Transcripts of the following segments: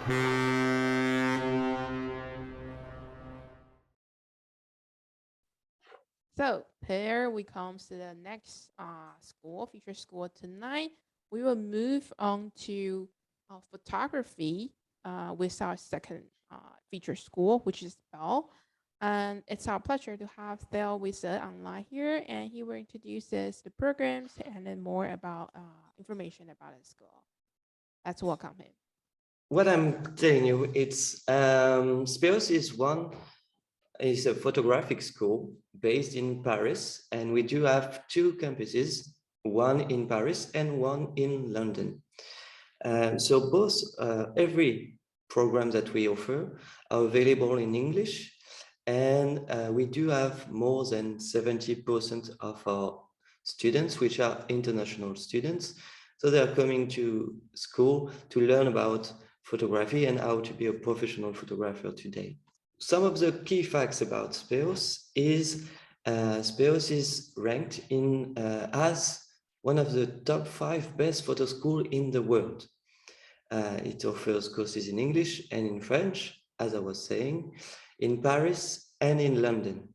So here we come to the next feature school tonight. We will move on to photography with our second feature school, which is BELLOC. And it's our pleasure to have Théo with us online here, and he will introduce us the programs and then more about information about the school. Let's welcome him. What I'm telling you, it's SPÉOS is a photographic school based in Paris, and we do have two campuses, one in Paris and one in London. So both, every program that we offer are available in English, and we do have more than 70% of our students, which are international students. So they are coming to school to learn about photography and how to be a professional photographer today. Some of the key facts about SPÉOS is SPÉOS is ranked in as one of the top 5 best photo schools in the world. It offers courses in English and in French, as I was saying, in Paris and in London.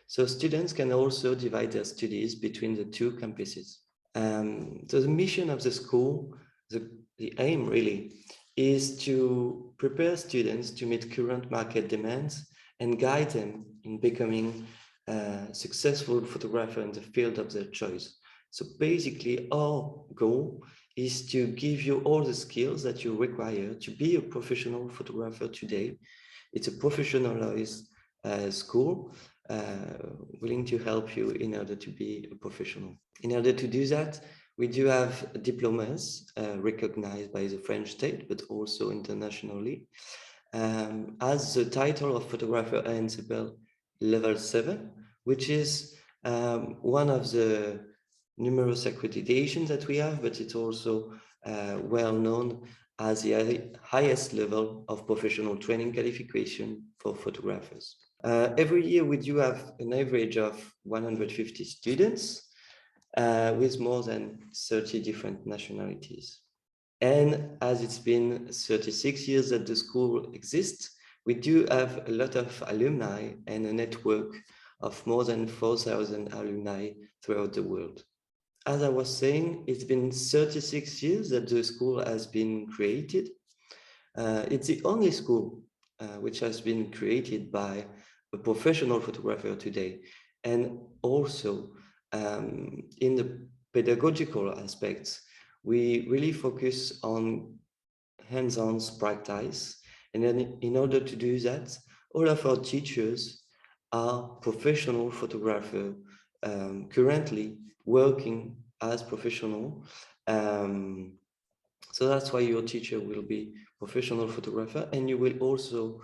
So students can also divide their studies between the two campuses. So the mission of the school, the aim really, is to prepare students to meet current market demands and guide them in becoming a successful photographer in the field of their choice. So basically, our goal is to give you all the skills that you require to be a professional photographer today. It's a professionalized school willing to help you in order to be a professional. In order to do that, we do have diplomas recognized by the French state, but also internationally. As the title of photographer NCPL level 7, which is one of the numerous accreditations that we have, but it's also well known as the highest level of professional training qualification for photographers. Every year we do have an average of 150 students with more than 30 different nationalities. And as it's been 36 years that the school exists, we do have a lot of alumni and a network of more than 4,000 alumni throughout the world. As I was saying, it's been 36 years that the school has been created. It's the only school which has been created by a professional photographer today. And also in the pedagogical aspects, we really focus on hands-on practice. And then in order to do that, all of our teachers are professional photographers currently working as professional. So that's why your teacher will be professional photographer, and you will also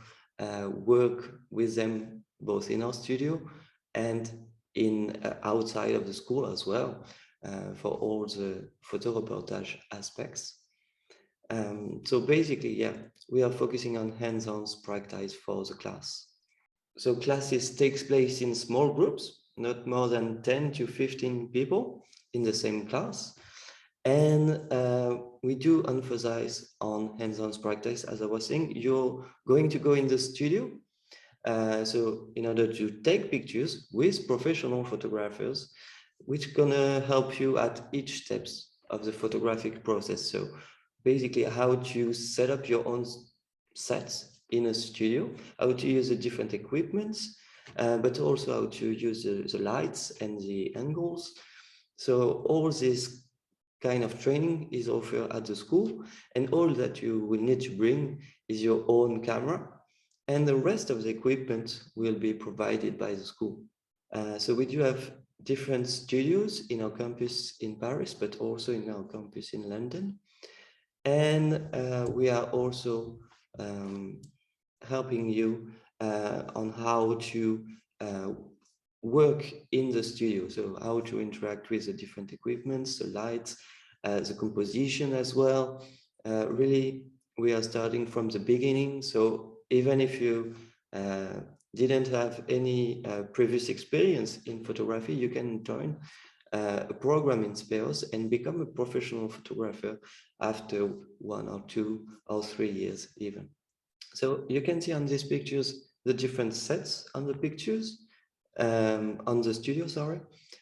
work with them both in our studio and in outside of the school as well for all the photo reportage aspects. So basically, yeah, we are focusing on hands-on practice for the class. So classes takes place in small groups, not more than 10 to 15 people in the same class. And we do emphasize on hands-on practice. As I was saying, you're going to go in the studio. So in order to take pictures with professional photographers, which gonna help you at each steps of the photographic process. So basically how to set up your own sets in a studio, how to use the different equipments, but also how to use the lights and the angles. So all this kind of training is offered at the school, and all that you will need to bring is your own camera, and the rest of the equipment will be provided by the school. So we do have different studios in our campus in Paris, but also in our campus in London. And we are also helping you on how to work in the studio. So how to interact with the different equipments, the lights, the composition as well. Really, we are starting from the beginning. So even if you didn't have any previous experience in photography, you can join a program in SPÉOS and become a professional photographer after 1 or 2 or 3 years even. So you can see on these pictures the different sets on the pictures, on the studio, sorry.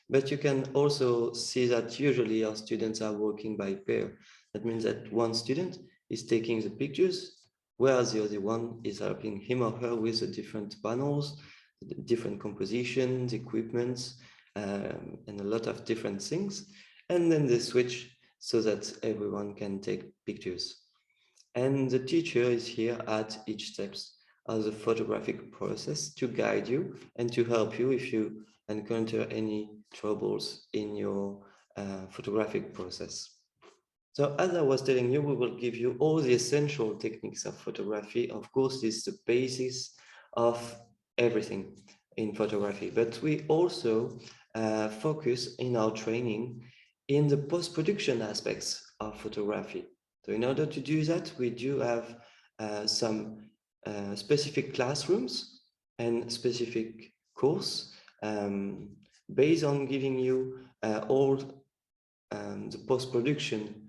But you can also see that usually our students are working by pair. That means that one student is taking the pictures, whereas the other one is helping him or her with the different panels, the different compositions, equipments, and a lot of different things. And then they switch so that everyone can take pictures. And the teacher is here at each steps of the photographic process to guide you and to help you if you encounter any troubles in your photographic process. So as I was telling you, we will give you all the essential techniques of photography. Of course, this is the basis of everything in photography, but we also focus in our training in the post-production aspects of photography. So in order to do that, we do have some specific classrooms and specific course based on giving you all the post-production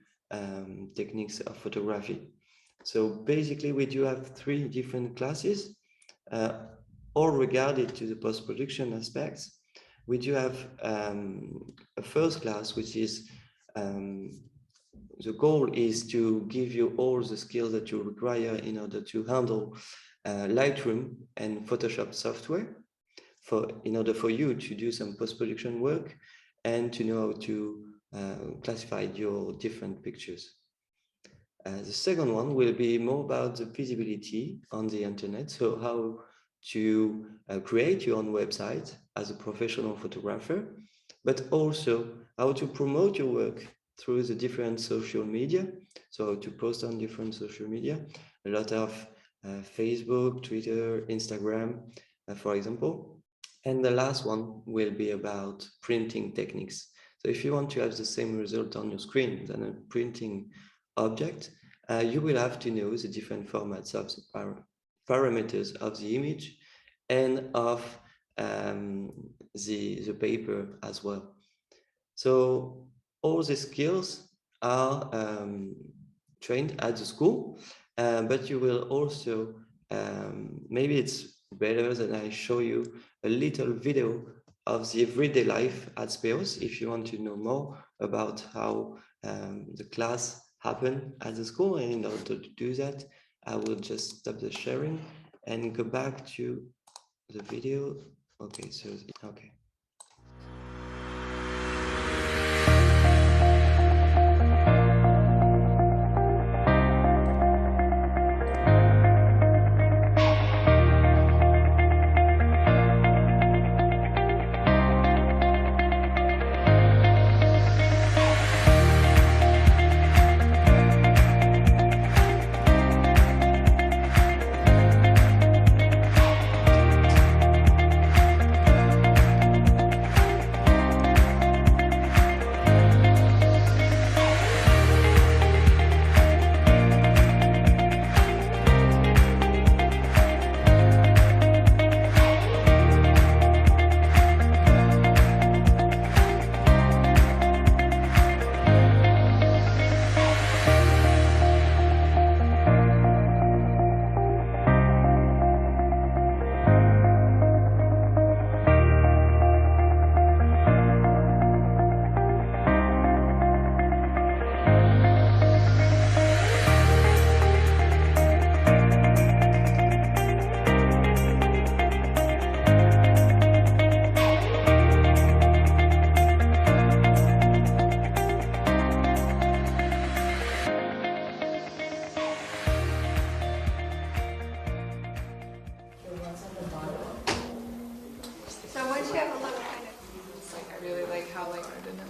techniques of photography. So basically, we do have 3 different classes, all regarded to the post-production aspects. We do have a first class, which is the goal is to give you all the skills that you require in order to handle Lightroom and Photoshop software in order for you to do some post-production work and to know how to classify your different pictures. The second one will be more about the visibility on the internet, so how to create your own website as a professional photographer, but also how to promote your work through the different social media. So to post on different social media, a lot of Facebook, Twitter, Instagram, for example. And the last one will be about printing techniques. So if you want to have the same result on your screen than a printing object, you will have to know the different formats of the parameters of the image and of the paper as well. So all the skills are trained at the school, but you will also, maybe it's better that I show you a little video of the everyday life at SPÉOS if you want to know more about how the class happened at the school. And in order to do that, I will just stop the sharing and go back to the video. Okay, so, okay.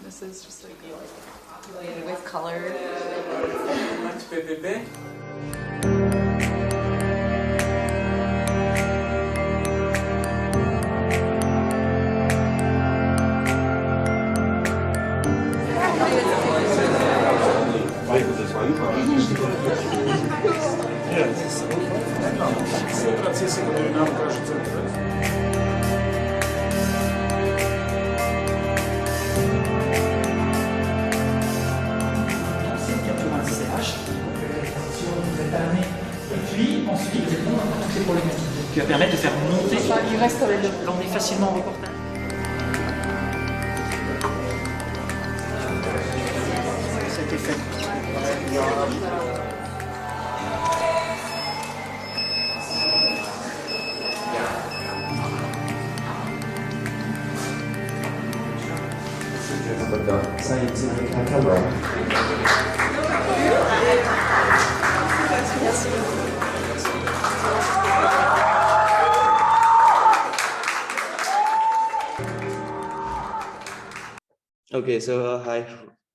This is just like populated with color. Yeah. c'est problématique. Qui va permettre de faire monter. Il reste les deux. L'emmener facilement en reportage. Cet effet. Okay, so I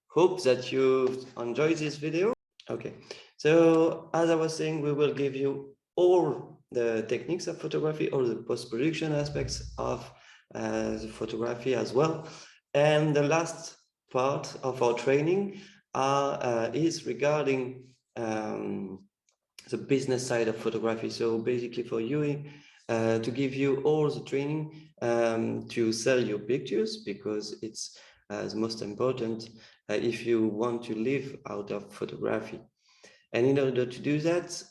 hope that you enjoyed this video. Okay, so as I was saying, we will give you all the techniques of photography, all the post-production aspects of the photography as well. And the last part of our training is regarding the business side of photography. So basically for you, to give you all the training to sell your pictures, because it's the most important if you want to live out of photography. And in order to do that,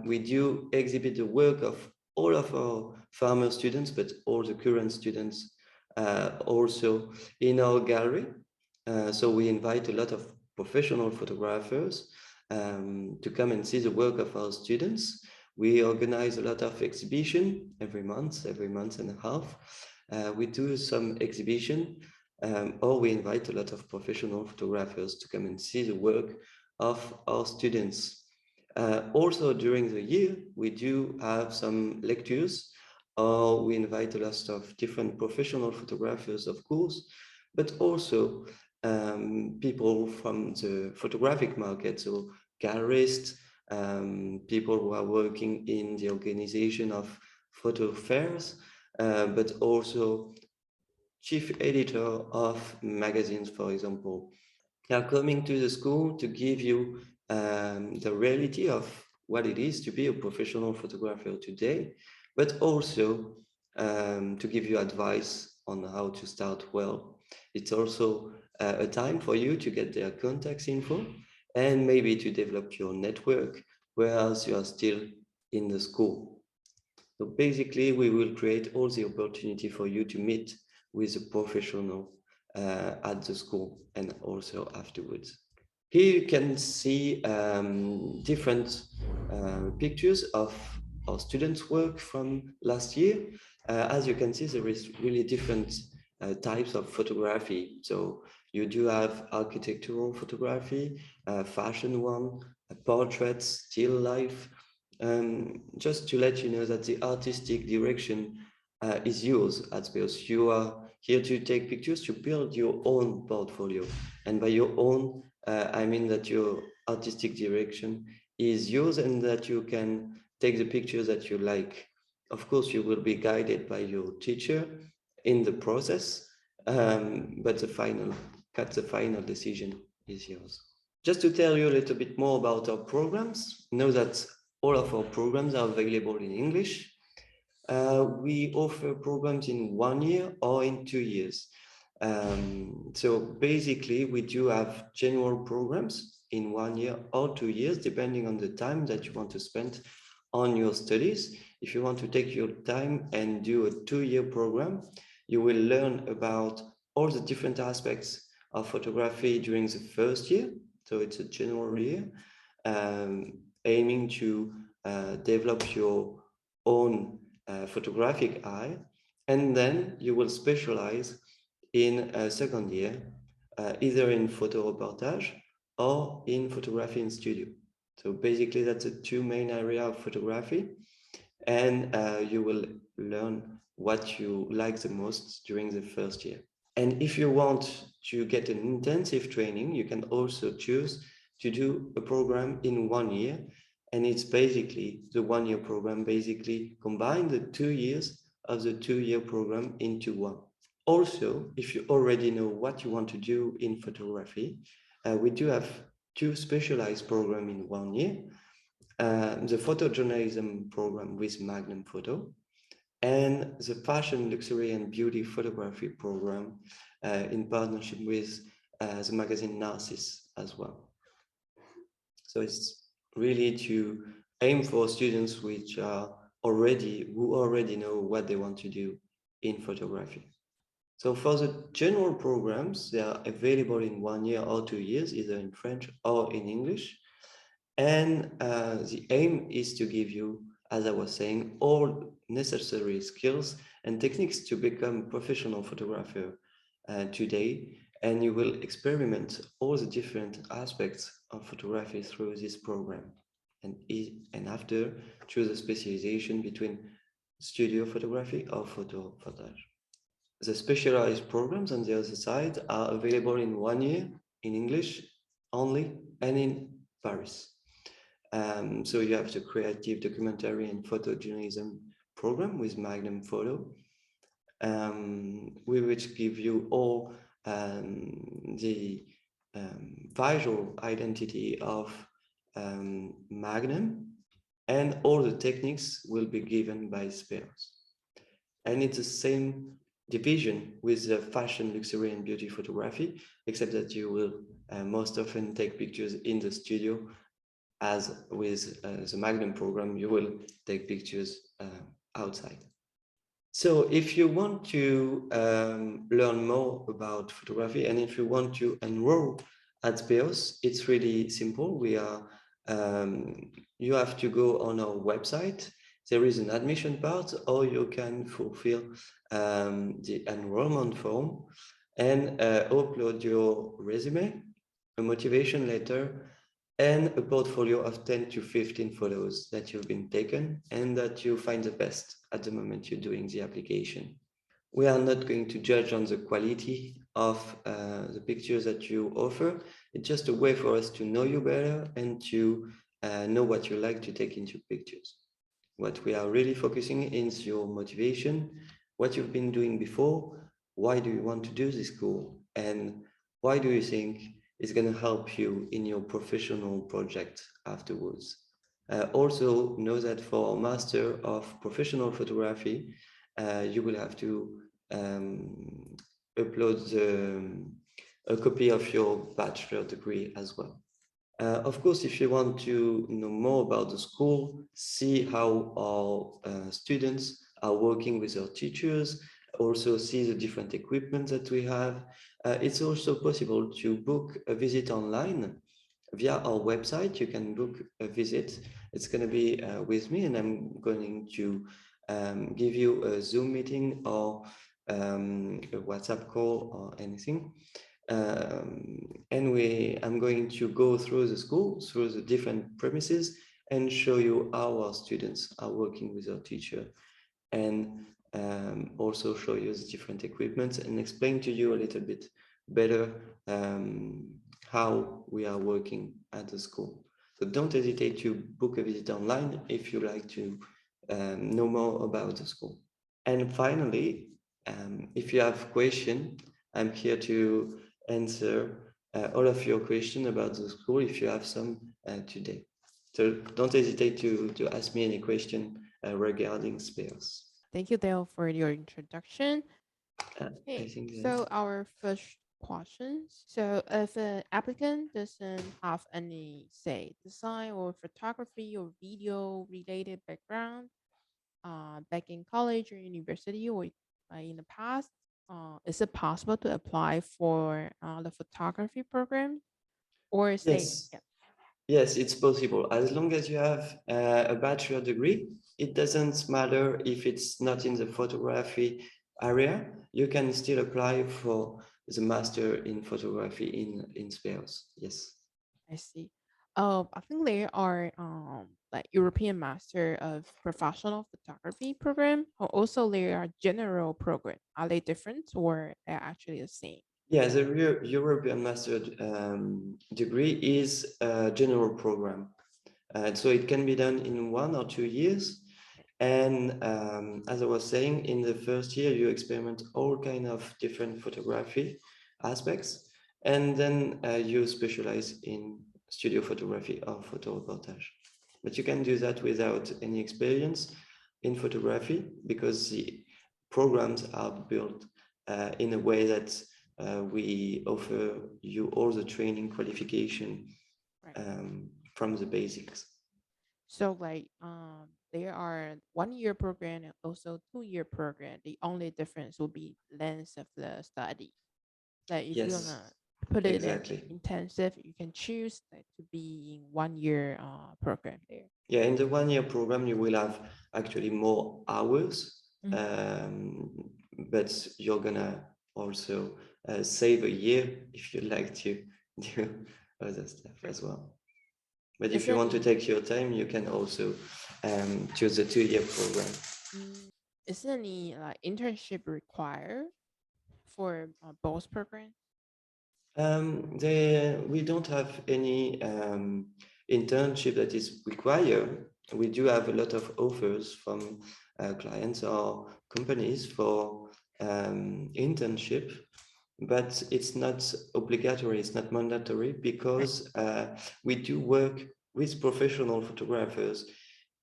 we do exhibit the work of all of our former students, but all the current students also in our gallery. So we invite a lot of professional photographers to come and see the work of our students. We organize a lot of exhibition every month and a half. We do some exhibition, or we invite a lot of professional photographers to come and see the work of our students. Also during the year, we do have some lectures, or we invite a lot of different professional photographers, of course, but also people from the photographic market, so gallerists, people who are working in the organization of photo fairs, but also chief editor of magazines, for example. They are coming to the school to give you the reality of what it is to be a professional photographer today, but also to give you advice on how to start well. It's also a time for you to get their contacts info and maybe to develop your network, whereas you are still in the school. So basically, we will create all the opportunity for you to meet with a professional at the school and also afterwards. Here you can see different pictures of our students' work from last year. As you can see, there is really different types of photography. So you do have architectural photography, fashion one, portraits, still life. Just to let you know that the artistic direction is yours at SPÉOS. You are here to take pictures, to build your own portfolio. And by your own, I mean that your artistic direction is yours and that you can take the pictures that you like. Of course, you will be guided by your teacher in the process, but the final decision is yours. Just to tell you a little bit more about our programs, know that all of our programs are available in English. We offer programs in 1 year or in 2 years. So basically, we do have general programs in 1 year or 2 years, depending on the time that you want to spend on your studies. If you want to take your time and do a 2-year program, you will learn about all the different aspects of photography during the first year. So it's a general year, aiming to develop your own photographic eye, and then you will specialize in a second year, either in photo reportage or in photography in studio. So basically that's the 2 main areas of photography, and you will learn what you like the most during the first year. And if you want to get an intensive training, you can also choose to do a program in 1 year. And it's basically the 1-year program, basically combine the 2 years of the 2-year program into one. Also, if you already know what you want to do in photography, we do have 2 specialized programs in 1 year. The photojournalism program with Magnum Photo, and the fashion, luxury and beauty photography program in partnership with the magazine Narcissus as well. So it's really to aim for students which are who already know what they want to do in photography. So for the general programs, they are available in 1 year or 2 years, either in French or in English. And the aim is to give you, as I was saying, all necessary skills and techniques to become a professional photographer today. And you will experiment all the different aspects of photography through this program. And after, choose a specialization between studio photography or photo footage. The specialized programs on the other side are available in 1 year in English only and in Paris. So you have the creative documentary and photojournalism program with Magnum Photo, which give you all the visual identity of Magnum, and all the techniques will be given by SPÉOS. And it's the same division with the fashion, luxury, and beauty photography, except that you will most often take pictures in the studio, as with the Magnum program, you will take pictures outside. So if you want to learn more about photography, and if you want to enroll at SPÉOS, it's really simple. We are, you have to go on our website. There is an admission part, or you can fulfill the enrollment form and upload your resume, a motivation letter, and a portfolio of 10 to 15 photos that you've been taken and that you find the best at the moment you're doing the application. We are not going to judge on the quality of the pictures that you offer. It's just a way for us to know you better and to know what you like to take into pictures. What we are really focusing is your motivation, what you've been doing before, why do you want to do this school, and why do you think it's going to help you in your professional project afterwards. Also know that for Master of Professional Photography, you will have to upload a copy of your bachelor degree as well. Of course, if you want to know more about the school, see how our students are working with our teachers, also see the different equipment that we have. It's also possible to book a visit online via our website. You can book a visit. It's going to be with me, and I'm going to give you a Zoom meeting or a WhatsApp call or anything. I'm going to go through the school, through the different premises, and show you how our students are working with our teacher, and also show you the different equipment and explain to you a little bit better how we are working at the school. So don't hesitate to book a visit online if you like to know more about the school. And finally, if you have questions, I'm here to answer all of your questions about the school if you have some today. So don't hesitate to ask me any question regarding SPÉOS. Thank you, Théo, for your introduction. I Okay, think so our first questions. So if an applicant doesn't have any, say, design or photography or video related background back in college or university or in the past, is it possible to apply for the photography program or say, Yes. Yes, it's possible. As long as you have a bachelor degree, it doesn't matter if it's not in the photography area, you can still apply for the master in photography in SPÉOS. Yes. I see. I think there are like European Master of Professional Photography program, or also there are general program. Are they different or they're actually the same? Yeah, the European Master degree is a general program. So it can be done in 1 or 2 years. And as I was saying, in the first year, you experiment all kind of different photography aspects. And then you specialize in studio photography or photo reportage. But you can do that without any experience in photography because the programs are built in a way that we offer you all the training qualification Right. from the basics. So like there are 1-year program and also 2-year program. The only difference will be length of the study. Like if you Yes, wanna put it in exactly. intensive, you can choose like to be in 1-year program there. Yeah, in the 1-year program, you will have actually more hours, but you're gonna also save a year if you like to do other stuff as well. But if you want to take your time, you can also choose a 2-year program. Is there any like internship required for both programs? We don't have any internship that is required. We do have a lot of offers from clients or companies for internship, but it's not obligatory, it's not mandatory, because we do work with professional photographers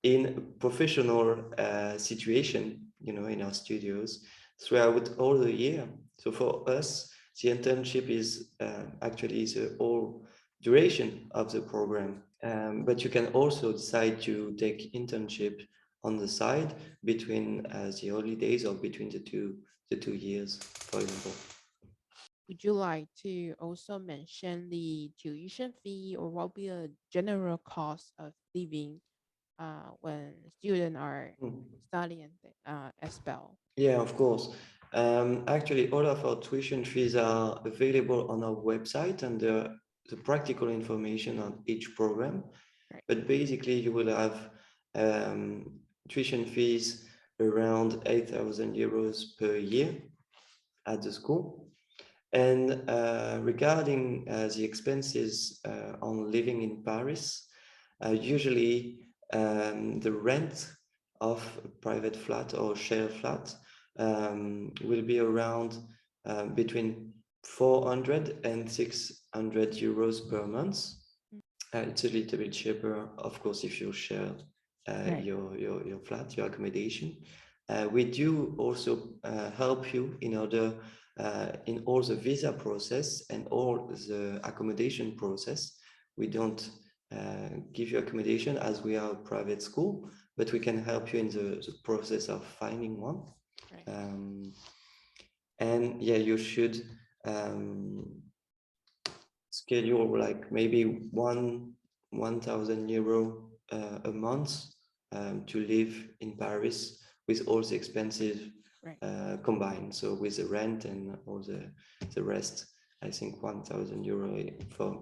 in professional situation, in our studios throughout all the year. So for us, the internship is actually the whole duration of the program. But you can also decide to take internship on the side between the holidays or between the two years, for example. Would you like to also mention the tuition fee, or what will be a general cost of living when students are studying SPÉOS? Yeah, of course. Actually, all of our tuition fees are available on our website and the practical information on each program. Right. But basically, you will have tuition fees around 8,000 euros per year at the school. And regarding the expenses on living in Paris, usually the rent of a private flat or share flat will be around between 400 and 600 euros per month. It's a little bit cheaper, of course, if you share your flat, your accommodation. We do also help you in all the visa process and all the accommodation process. We don't give you accommodation as we are a private school, but we can help you in the process of finding one. Right. And yeah, you should schedule like maybe 1,000 euro a month to live in Paris with all the expenses combined. So with the rent and all the rest, I think 1,000 euro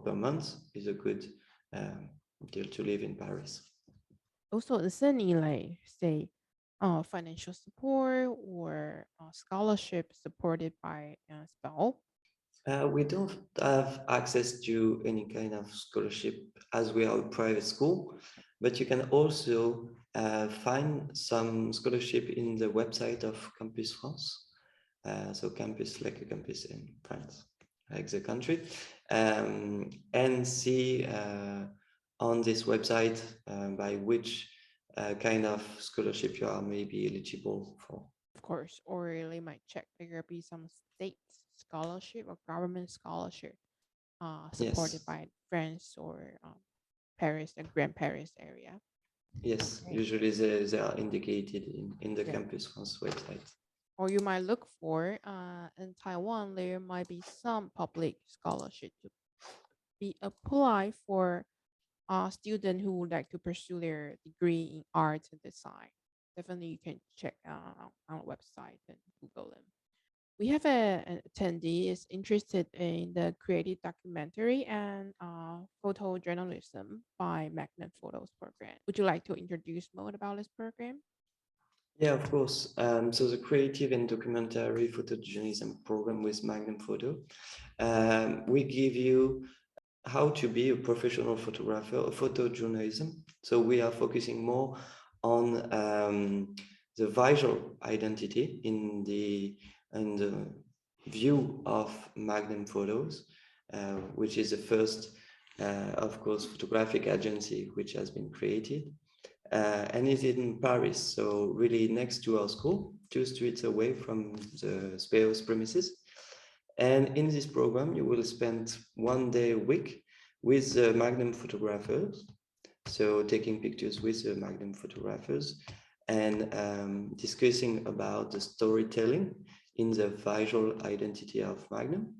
per month is a good deal to live in Paris. Also, is there any like say financial support or scholarship supported by SPÉOS? We don't have access to any kind of scholarship as we are a private school, but you can also find some scholarship in the website of Campus France. So campus, like a campus in France, like the country, and see on this website by which kind of scholarship you are maybe eligible for. Of course, or they might check there will be some state scholarship or government scholarship supported by France or Paris, the Grand Paris area. Yes, usually they are indicated in the Campus France website. Or you might look for in Taiwan, there might be some public scholarship to be applied for students who would like to pursue their degree in art and design. Definitely, you can check on our website and Google them. We have an attendee is interested in the creative documentary and photojournalism by Magnum Photos program. Would you like to introduce more about this program? Yeah, of course. So the creative and documentary photojournalism program with Magnum Photo, we give you how to be a professional photographer of photojournalism. So we are focusing more on the visual identity in the view of Magnum Photos, which is the first, of course, photographic agency which has been created. And it's in Paris, so really next to our school, 2 streets away from the SPÉOS premises. And in this program, you will spend 1 day a week with Magnum photographers So taking pictures with the Magnum photographers and discussing about the storytelling in the visual identity of Magnum.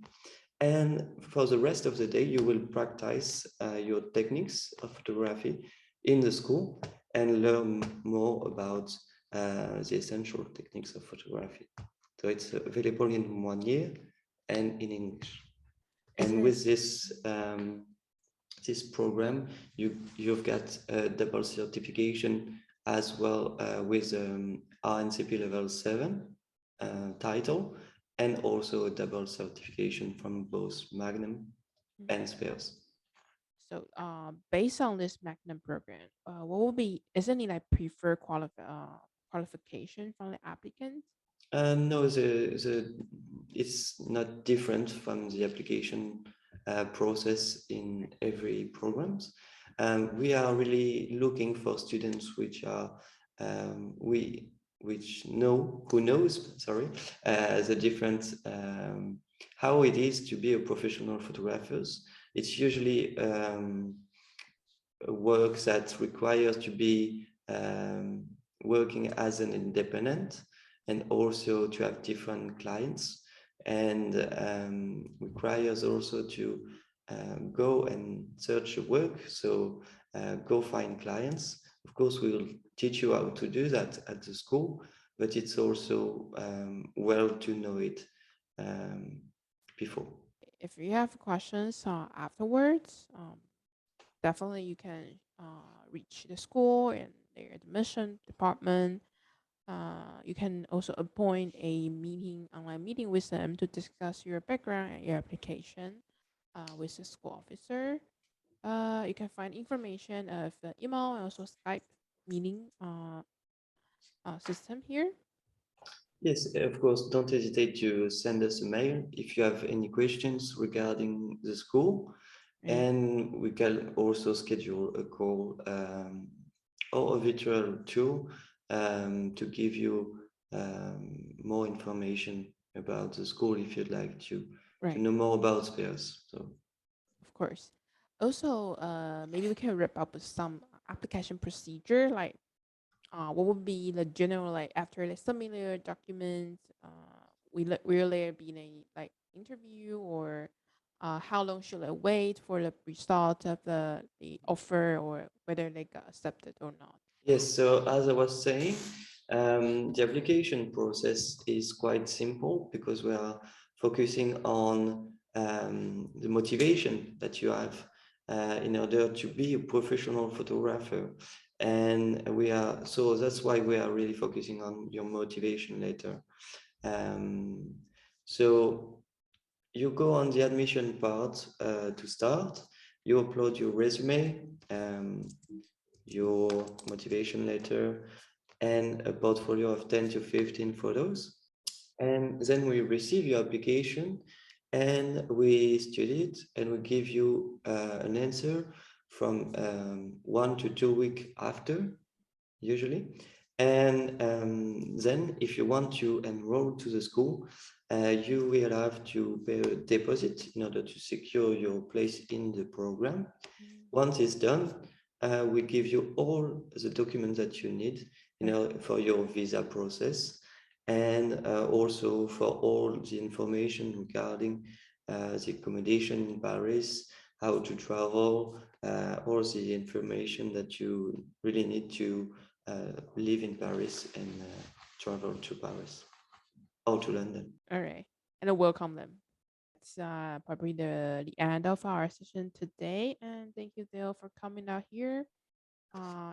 And for the rest of the day, you will practice your techniques of photography in the school and learn more about the essential techniques of photography. So it's available in 1 year and in English. And with this this program, you've got a double certification as well with RNCP level 7 title, and also a double certification from both Magnum and SPÉOS. So based on this Magnum program, what will be, is any like preferred qualification from the applicant? No, it's not different from the application process in every programs. We are really looking for students which are who knows the different how it is to be a professional photographer. It's usually work that requires to be working as an independent, and also to have different clients, and requires also to go and search work. So go find clients. Of course, we will teach you how to do that at the school, but it's also well to know it before. If you have questions afterwards, definitely you can reach the school and their admission department. You can also appoint a online meeting with them to discuss your background and your application with the school officer. You can find information of the email and also Skype meeting system here. Yes, of course, don't hesitate to send us a mail if you have any questions regarding the school. And we can also schedule a call or a virtual tour to give you more information about the school if you'd like to know more about SPÉOS. So, of course. Also, maybe we can wrap up with some application procedure, like what would be the general, like after the similar documents, will there be a like interview, or how long should I wait for the result of the offer, or whether they got accepted or not? Yes, so as I was saying, the application process is quite simple because we are focusing on the motivation that you have in order to be a professional photographer. And so that's why we are really focusing on your motivation letter. So you go on the admission part to start, you upload your resume, your motivation letter, and a portfolio of 10 to 15 photos. And then we receive your application and we study it, and we give you an answer from 1 to 2 weeks after, usually. And then if you want to enroll to the school, you will have to pay a deposit in order to secure your place in the program. Once it's done, we give you all the documents that you need, for your visa process, and also for all the information regarding the accommodation in Paris, how to travel, all the information that you really need to live in Paris and travel to Paris or to London. All right, and I welcome them. It's probably the end of our session today, and thank you, Théo, for coming out here,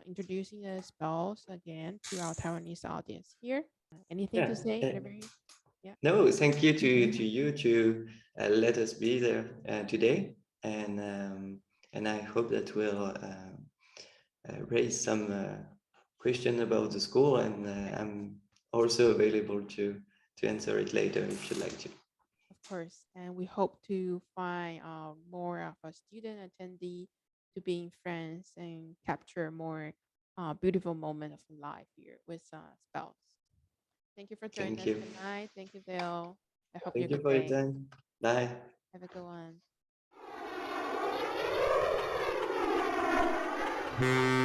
introducing the SPÉOS again to our Taiwanese audience here. Anything to say? No, thank you to you to let us be there today, and I hope that we'll raise some question about the school, and I'm also available to answer it later if you'd like to. Of course, and we hope to find more of a student attendee to be in France and capture more beautiful moment of life here with SPÉOS. Thank you for joining us tonight. Thank you, Théo. I hope you have a good day. Thank you for your time. Bye. Have a good one. you.